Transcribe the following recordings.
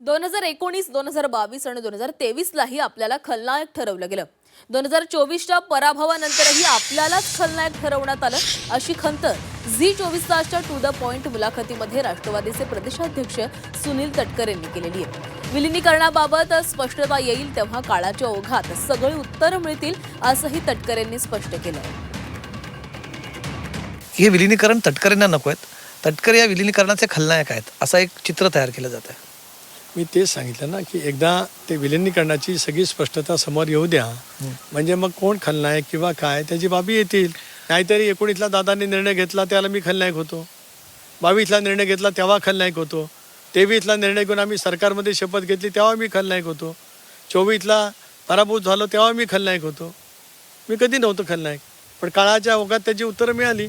2019, 2022 आणि 2023लाही आपल्याला खलनायक ठरवलं गेलं. 2024च्या पराभवानंतरही आपल्यालाच खलनायक ठरवण्यात आलं, अशी खंत झी 24 तासच्या टू द पॉइंट मुलाखतीमध्ये राष्ट्रवादीचे प्रदेशाध्यक्ष सुनील तटकरे यांनी केलेली आहे. विलिनीकरणाबाबत स्पष्टता येईल तेव्हा काळाच्या ओघात सगळी उत्तरं मिळतील, असंही तटकरेंनी स्पष्ट केलं. हे विलिनीकरण तटकरेंना नको आहेत. तटकरे या विलिनीकरणाचे खलनायक आहेत, असं एक चित्र तयार केलं जातं. मी तेच सांगितलं ना की एकदा ते विलिनीकरणाची सगळी स्पष्टता समोर येऊ द्या, म्हणजे मग कोण खलनायक किंवा काय त्याची बाबी येतील. नाहीतरी 19ला दादांनी निर्णय घेतला त्याला मी खलनायक होतो, 22ला निर्णय घेतला तेव्हा खलनायक होतो, 23ला निर्णय घेऊन आम्ही सरकारमध्ये शपथ घेतली तेव्हा मी खलनायक होतो, 24ला पराभूत झालो तेव्हा मी खलनायक होतो. मी कधी नव्हतो खलनायक, पण काळाच्या ओघात त्याची उत्तरं मिळाली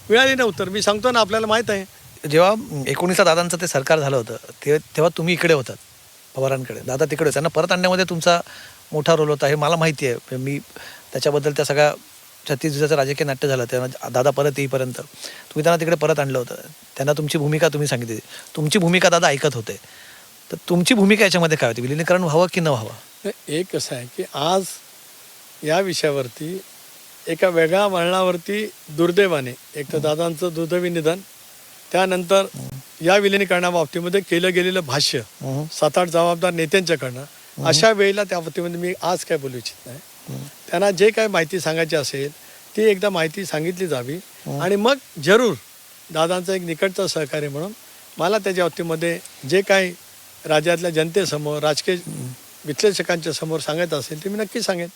ना उत्तर. मी सांगतो ना, आपल्याला माहीत आहे. जेव्हा 19ला दादांचं ते सरकार झालं होतं तेव्हा तुम्ही इकडे होतात, पवारांकडे. दादा तिकडे होते. त्यांना परत आणण्यामध्ये तुमचा मोठा रोल होता हे मला माहिती आहे. मी त्याच्याबद्दल त्या सगळ्या 36 दिवसाचं राजकीय नाट्य झालं तेव्हा दादा परत येईपर्यंत तुम्ही त्यांना तिकडे परत आणलं होतं. त्यांना तुमची भूमिका तुम्ही सांगितली. तुमची भूमिका दादा ऐकत होते. तर तुमची भूमिका याच्यामध्ये काय होती? विलिनीकरण व्हावं की न व्हावं? एक कसं आहे की आज या विषयावरती एका वेगळ्या वळणावरती दुर्दैवाने एक तर दादांचं दुर्दैवी निधन, त्यानंतर या विलिनीकरणाबाबतीमध्ये केलं गेलेलं भाष्य 7-8 जबाबदार नेत्यांच्याकडनं, अशा वेळेला त्या बाबतीमध्ये मी आज काय बोलू इच्छित नाही. त्यांना जे काय माहिती सांगायची असेल ती एकदा माहिती सांगितली जावी, आणि मग जरूर दादांचा एक निकटचा सहकारी म्हणून मला त्याच्या बाबतीमध्ये जे काय राज्यातल्या जनतेसमोर, राजकीय विश्लेषकांच्या समोर सांगायचं असेल ते मी नक्की सांगेन.